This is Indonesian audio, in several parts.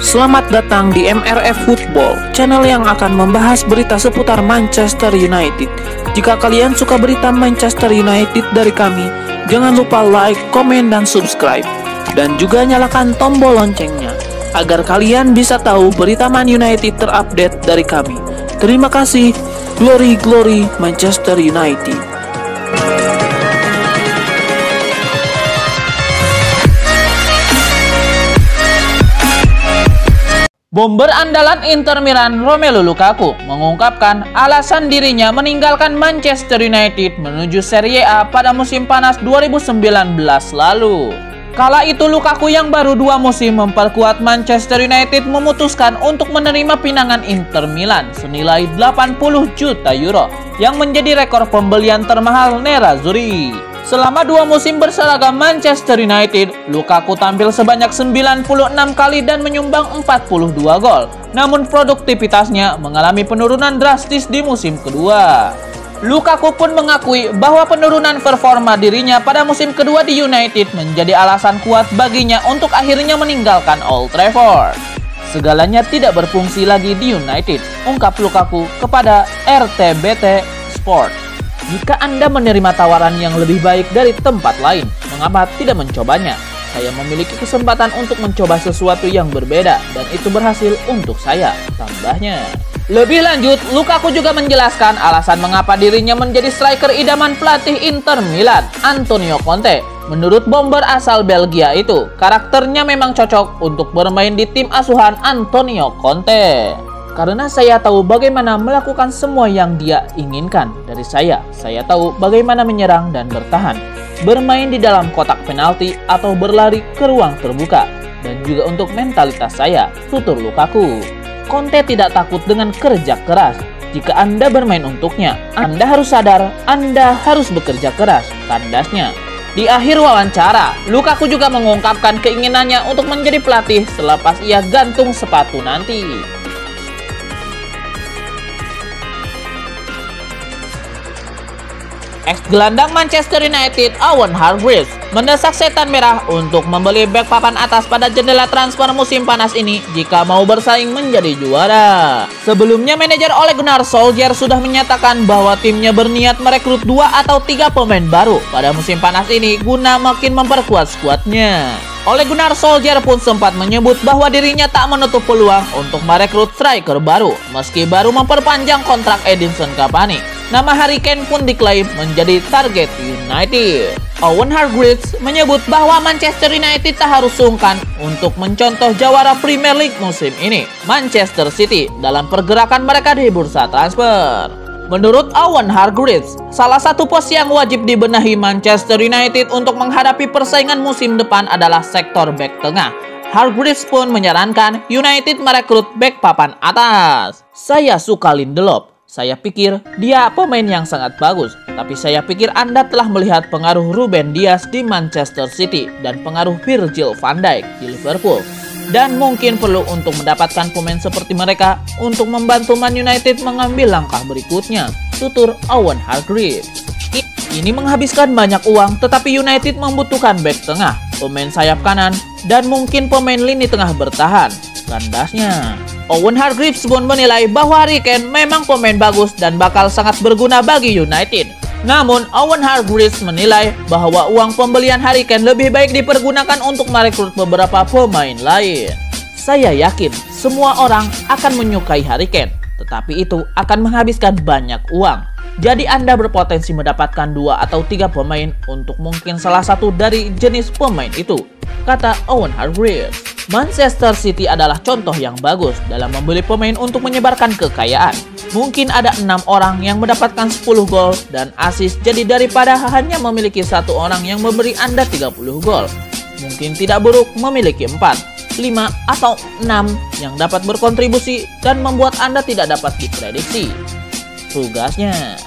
Selamat datang di MRF Football, channel yang akan membahas berita seputar Manchester United. Jika kalian suka berita Manchester United dari kami, jangan lupa like, komen, dan subscribe. Dan juga nyalakan tombol loncengnya, agar kalian bisa tahu berita Man United terupdate dari kami. Terima kasih. Glory, glory Manchester United. Bomber andalan Inter Milan Romelu Lukaku mengungkapkan alasan dirinya meninggalkan Manchester United menuju Serie A pada musim panas 2019 lalu. Kala itu Lukaku yang baru 2 musim memperkuat Manchester United memutuskan untuk menerima pinangan Inter Milan senilai 80 juta euro yang menjadi rekor pembelian termahal Nerazzurri. Selama 2 musim berseragam Manchester United, Lukaku tampil sebanyak 96 kali dan menyumbang 42 gol. Namun produktivitasnya mengalami penurunan drastis di musim kedua. Lukaku pun mengakui bahwa penurunan performa dirinya pada musim kedua di United menjadi alasan kuat baginya untuk akhirnya meninggalkan Old Trafford. Segalanya tidak berfungsi lagi di United, ungkap Lukaku kepada RTBT Sport. Jika Anda menerima tawaran yang lebih baik dari tempat lain, mengapa tidak mencobanya? Saya memiliki kesempatan untuk mencoba sesuatu yang berbeda, dan itu berhasil untuk saya, tambahnya. Lebih lanjut, Lukaku juga menjelaskan alasan mengapa dirinya menjadi striker idaman pelatih Inter Milan, Antonio Conte. Menurut bomber asal Belgia itu, karakternya memang cocok untuk bermain di tim asuhan Antonio Conte. Karena saya tahu bagaimana melakukan semua yang dia inginkan dari saya. Saya tahu bagaimana menyerang dan bertahan, bermain di dalam kotak penalti atau berlari ke ruang terbuka, dan juga untuk mentalitas saya, tutur Lukaku. Conte tidak takut dengan kerja keras. Jika Anda bermain untuknya, Anda harus sadar Anda harus bekerja keras, tandasnya. Di akhir wawancara, Lukaku juga mengungkapkan keinginannya untuk menjadi pelatih selepas ia gantung sepatu nanti. Ex-gelandang Manchester United Owen Hargreaves mendesak setan merah untuk membeli bek papan atas pada jendela transfer musim panas ini jika mau bersaing menjadi juara. Sebelumnya manajer Ole Gunnar Solskjaer sudah menyatakan bahwa timnya berniat merekrut 2 atau 3 pemain baru pada musim panas ini guna makin memperkuat skuadnya. Ole Gunnar Solskjaer pun sempat menyebut bahwa dirinya tak menutup peluang untuk merekrut striker baru meski baru memperpanjang kontrak Edinson Cavani. Nama Harry Kane pun diklaim menjadi target United. Owen Hargreaves menyebut bahwa Manchester United tak harus sungkan untuk mencontoh jawara Premier League musim ini, Manchester City, dalam pergerakan mereka di bursa transfer. Menurut Owen Hargreaves, salah satu pos yang wajib dibenahi Manchester United untuk menghadapi persaingan musim depan adalah sektor bek tengah. Hargreaves pun menyarankan United merekrut bek papan atas. Saya suka Lindelof. Saya pikir dia pemain yang sangat bagus, tapi saya pikir Anda telah melihat pengaruh Ruben Dias di Manchester City dan pengaruh Virgil van Dijk di Liverpool. Dan mungkin perlu untuk mendapatkan pemain seperti mereka untuk membantu Man United mengambil langkah berikutnya, tutur Owen Hargreaves. Ini menghabiskan banyak uang, tetapi United membutuhkan bek tengah, pemain sayap kanan, dan mungkin pemain lini tengah bertahan, tandasnya. Owen Hargreaves pun menilai bahwa Harry Kane memang pemain bagus dan bakal sangat berguna bagi United. Namun, Owen Hargreaves menilai bahwa uang pembelian Harry Kane lebih baik dipergunakan untuk merekrut beberapa pemain lain. Saya yakin semua orang akan menyukai Harry Kane, tetapi itu akan menghabiskan banyak uang. Jadi Anda berpotensi mendapatkan 2 atau 3 pemain untuk mungkin salah satu dari jenis pemain itu, kata Owen Hargreaves. Manchester City adalah contoh yang bagus dalam membeli pemain untuk menyebarkan kekayaan. Mungkin ada 6 orang yang mendapatkan 10 gol dan assist, jadi daripada hanya memiliki 1 orang yang memberi Anda 30 gol, mungkin tidak buruk memiliki 4, 5, atau 6 yang dapat berkontribusi dan membuat Anda tidak dapat diprediksi tugasnya.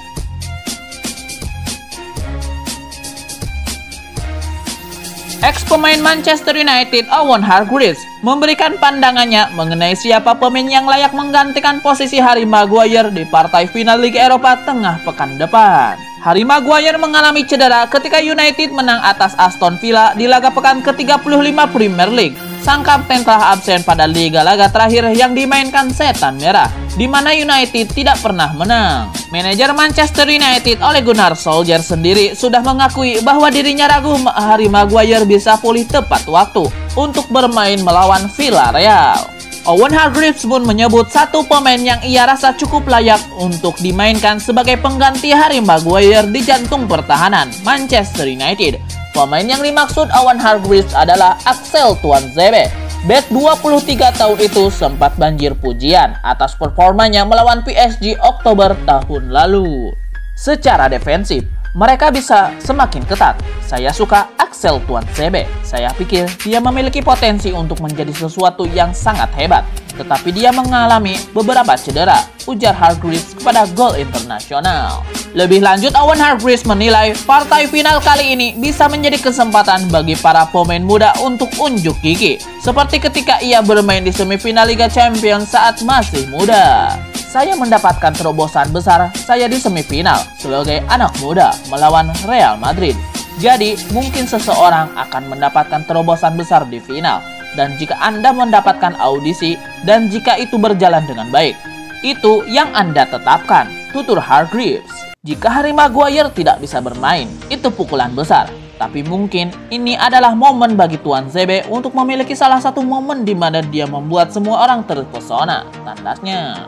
Ex-pemain Manchester United Owen Hargreaves memberikan pandangannya mengenai siapa pemain yang layak menggantikan posisi Harry Maguire di partai final Liga Eropa tengah pekan depan. Harry Maguire mengalami cedera ketika United menang atas Aston Villa di laga pekan ke-35 Premier League. sang kapten telah absen pada liga laga terakhir yang dimainkan Setan Merah, di mana United tidak pernah menang. Manajer Manchester United Ole Gunnar Solskjaer sendiri sudah mengakui bahwa dirinya ragu Harry Maguire bisa pulih tepat waktu untuk bermain melawan Villarreal. Owen Hargreaves pun menyebut satu pemain yang ia rasa cukup layak untuk dimainkan sebagai pengganti Harry Maguire di jantung pertahanan Manchester United. Pemain yang dimaksud Owen Hargreaves adalah Axel Tuanzebe. Bek 23 tahun itu sempat banjir pujian atas performanya melawan PSG Oktober tahun lalu. Secara defensif, mereka bisa semakin ketat. Saya suka Axel Tuanzebe. Saya pikir dia memiliki potensi untuk menjadi sesuatu yang sangat hebat. Tetapi dia mengalami beberapa cedera, ujar Hargreaves kepada Goal International. Lebih lanjut, Owen Hargreaves menilai partai final kali ini bisa menjadi kesempatan bagi para pemain muda untuk unjuk gigi, seperti ketika ia bermain di semifinal Liga Champions saat masih muda. Saya mendapatkan terobosan besar saya di semifinal sebagai anak muda melawan Real Madrid. Jadi, mungkin seseorang akan mendapatkan terobosan besar di final. Dan jika Anda mendapatkan audisi dan jika itu berjalan dengan baik, itu yang Anda tetapkan, tutur Hargreaves. Jika Harry Maguire tidak bisa bermain, itu pukulan besar. Tapi mungkin ini adalah momen bagi Tuanzebe untuk memiliki salah satu momen di mana dia membuat semua orang terpesona, tandasnya.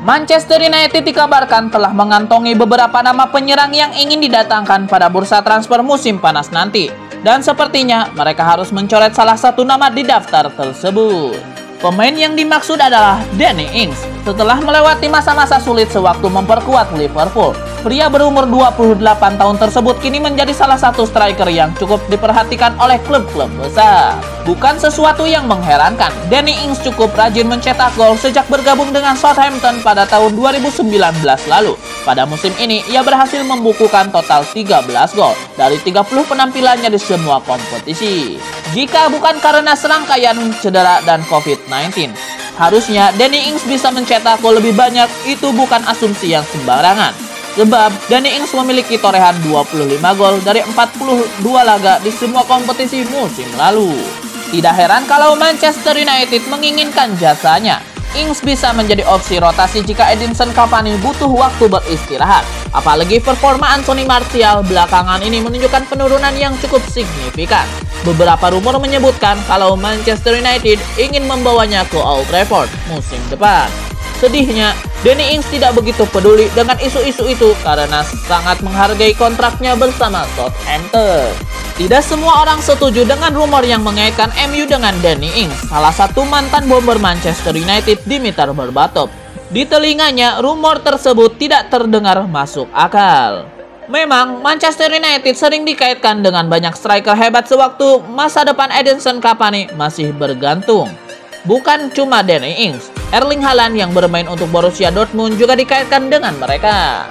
Manchester United dikabarkan telah mengantongi beberapa nama penyerang yang ingin didatangkan pada bursa transfer musim panas nanti. Dan sepertinya mereka harus mencoret salah satu nama di daftar tersebut. Pemain yang dimaksud adalah Danny Ings. Setelah melewati masa-masa sulit sewaktu memperkuat Liverpool, pria berumur 28 tahun tersebut kini menjadi salah satu striker yang cukup diperhatikan oleh klub-klub besar. Bukan sesuatu yang mengherankan, Danny Ings cukup rajin mencetak gol sejak bergabung dengan Southampton pada tahun 2019 lalu. Pada musim ini, ia berhasil membukukan total 13 gol dari 30 penampilannya di semua kompetisi. Jika bukan karena serangkaian cedera dan COVID-19, harusnya Danny Ings bisa mencetak gol lebih banyak. Itu bukan asumsi yang sembarangan. Sebab Danny Ings memiliki torehan 25 gol dari 42 laga di semua kompetisi musim lalu. Tidak heran kalau Manchester United menginginkan jasanya. Ings bisa menjadi opsi rotasi jika Edinson Cavani butuh waktu beristirahat. Apalagi performa Anthony Martial belakangan ini menunjukkan penurunan yang cukup signifikan. Beberapa rumor menyebutkan kalau Manchester United ingin membawanya ke Old Trafford musim depan. Sedihnya, Danny Ings tidak begitu peduli dengan isu-isu itu karena sangat menghargai kontraknya bersama Southampton. Tidak semua orang setuju dengan rumor yang mengaitkan MU dengan Danny Ings. Salah satu mantan bomber Manchester United, Dimitar Berbatov. Di telinganya, rumor tersebut tidak terdengar masuk akal. Memang, Manchester United sering dikaitkan dengan banyak striker hebat sewaktu masa depan Edinson Cavani masih bergantung. Bukan cuma Danny Ings, Erling Haaland yang bermain untuk Borussia Dortmund juga dikaitkan dengan mereka.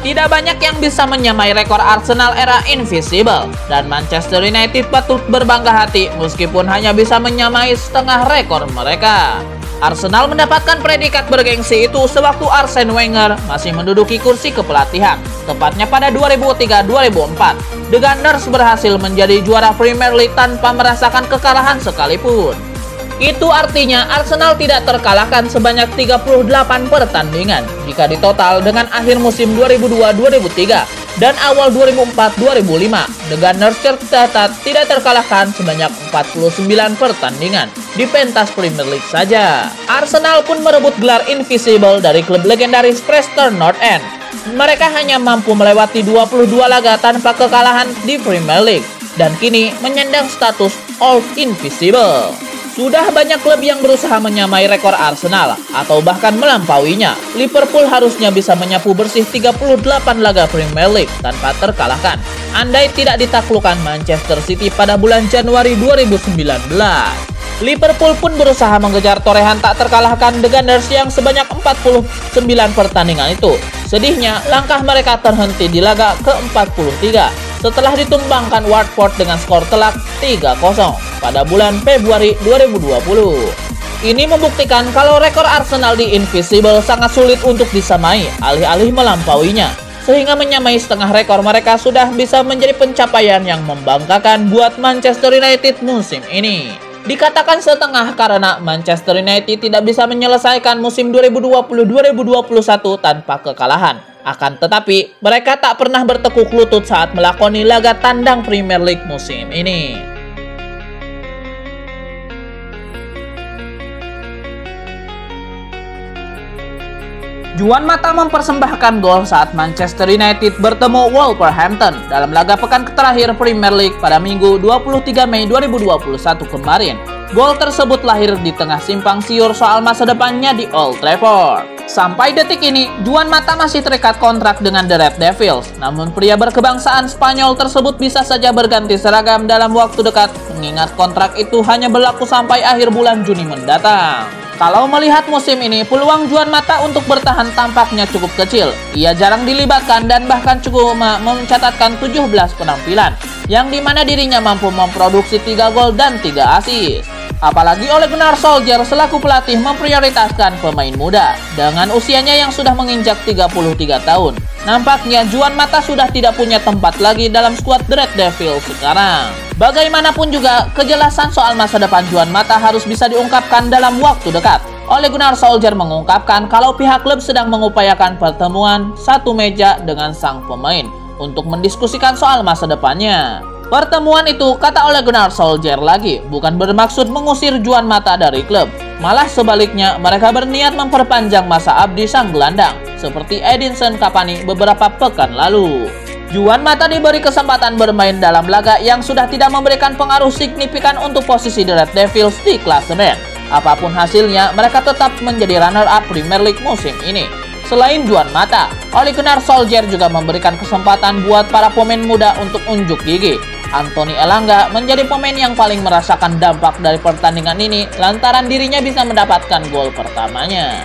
Tidak banyak yang bisa menyamai rekor Arsenal era Invisible, dan Manchester United patut berbangga hati meskipun hanya bisa menyamai setengah rekor mereka. Arsenal mendapatkan predikat bergengsi itu sewaktu Arsene Wenger masih menduduki kursi kepelatihan, tepatnya pada 2003-2004. The Gunners berhasil menjadi juara Premier League tanpa merasakan kekalahan sekalipun. Itu artinya Arsenal tidak terkalahkan sebanyak 38 pertandingan jika ditotal dengan akhir musim 2002-2003 dan awal 2004-2005. The Gunners tercatat tidak terkalahkan sebanyak 49 pertandingan di pentas Premier League saja. Arsenal pun merebut gelar Invisible dari klub legendaris Preston North End. Mereka hanya mampu melewati 22 laga tanpa kekalahan di Premier League dan kini menyandang status Old Invisible. Sudah banyak klub yang berusaha menyamai rekor Arsenal atau bahkan melampauinya. Liverpool harusnya bisa menyapu bersih 38 laga Premier League tanpa terkalahkan andai tidak ditaklukkan Manchester City pada bulan Januari 2019. Liverpool pun berusaha mengejar torehan tak terkalahkan The Gunners yang sebanyak 49 pertandingan itu. Sedihnya, langkah mereka terhenti di laga ke-43 setelah ditumbangkan Watford dengan skor telak 3-0 pada bulan Februari 2020. Ini membuktikan kalau rekor Arsenal di Invincible sangat sulit untuk disamai, alih-alih melampauinya. Sehingga menyamai setengah rekor mereka sudah bisa menjadi pencapaian yang membanggakan buat Manchester United musim ini. Dikatakan setengah karena Manchester United tidak bisa menyelesaikan musim 2020-2021 tanpa kekalahan. Akan tetapi, mereka tak pernah bertekuk lutut saat melakoni laga tandang Premier League musim ini. Juan Mata mempersembahkan gol saat Manchester United bertemu Wolverhampton dalam laga pekan terakhir Premier League pada Minggu 23 Mei 2021 kemarin. Gol tersebut lahir di tengah simpang siur soal masa depannya di Old Trafford. Sampai detik ini, Juan Mata masih terikat kontrak dengan The Red Devils. Namun pria berkebangsaan Spanyol tersebut bisa saja berganti seragam dalam waktu dekat, mengingat kontrak itu hanya berlaku sampai akhir bulan Juni mendatang. Kalau melihat musim ini, peluang Juan Mata untuk bertahan tampaknya cukup kecil. Ia jarang dilibatkan dan bahkan cukup mencatatkan 17 penampilan, yang dimana dirinya mampu memproduksi 3 gol dan 3 assist. Apalagi Ole Gunnar Solskjaer selaku pelatih memprioritaskan pemain muda. Dengan usianya yang sudah menginjak 33 tahun, nampaknya Juan Mata sudah tidak punya tempat lagi dalam skuad The Red Devils sekarang. Bagaimanapun juga, kejelasan soal masa depan Juan Mata harus bisa diungkapkan dalam waktu dekat. Ole Gunnar Solskjaer mengungkapkan kalau pihak klub sedang mengupayakan pertemuan satu meja dengan sang pemain untuk mendiskusikan soal masa depannya. Pertemuan itu, kata Ole Gunnar Solskjaer lagi, bukan bermaksud mengusir Juan Mata dari klub. Malah sebaliknya, mereka berniat memperpanjang masa abdi sang gelandang, seperti Edinson Cavani beberapa pekan lalu. Juan Mata diberi kesempatan bermain dalam laga yang sudah tidak memberikan pengaruh signifikan untuk posisi The Red Devils di klasemen. Apapun hasilnya, mereka tetap menjadi runner-up Premier League musim ini. Selain Juan Mata, Ole Gunnar Solskjaer juga memberikan kesempatan buat para pemain muda untuk unjuk gigi. Anthony Elanga menjadi pemain yang paling merasakan dampak dari pertandingan ini lantaran dirinya bisa mendapatkan gol pertamanya.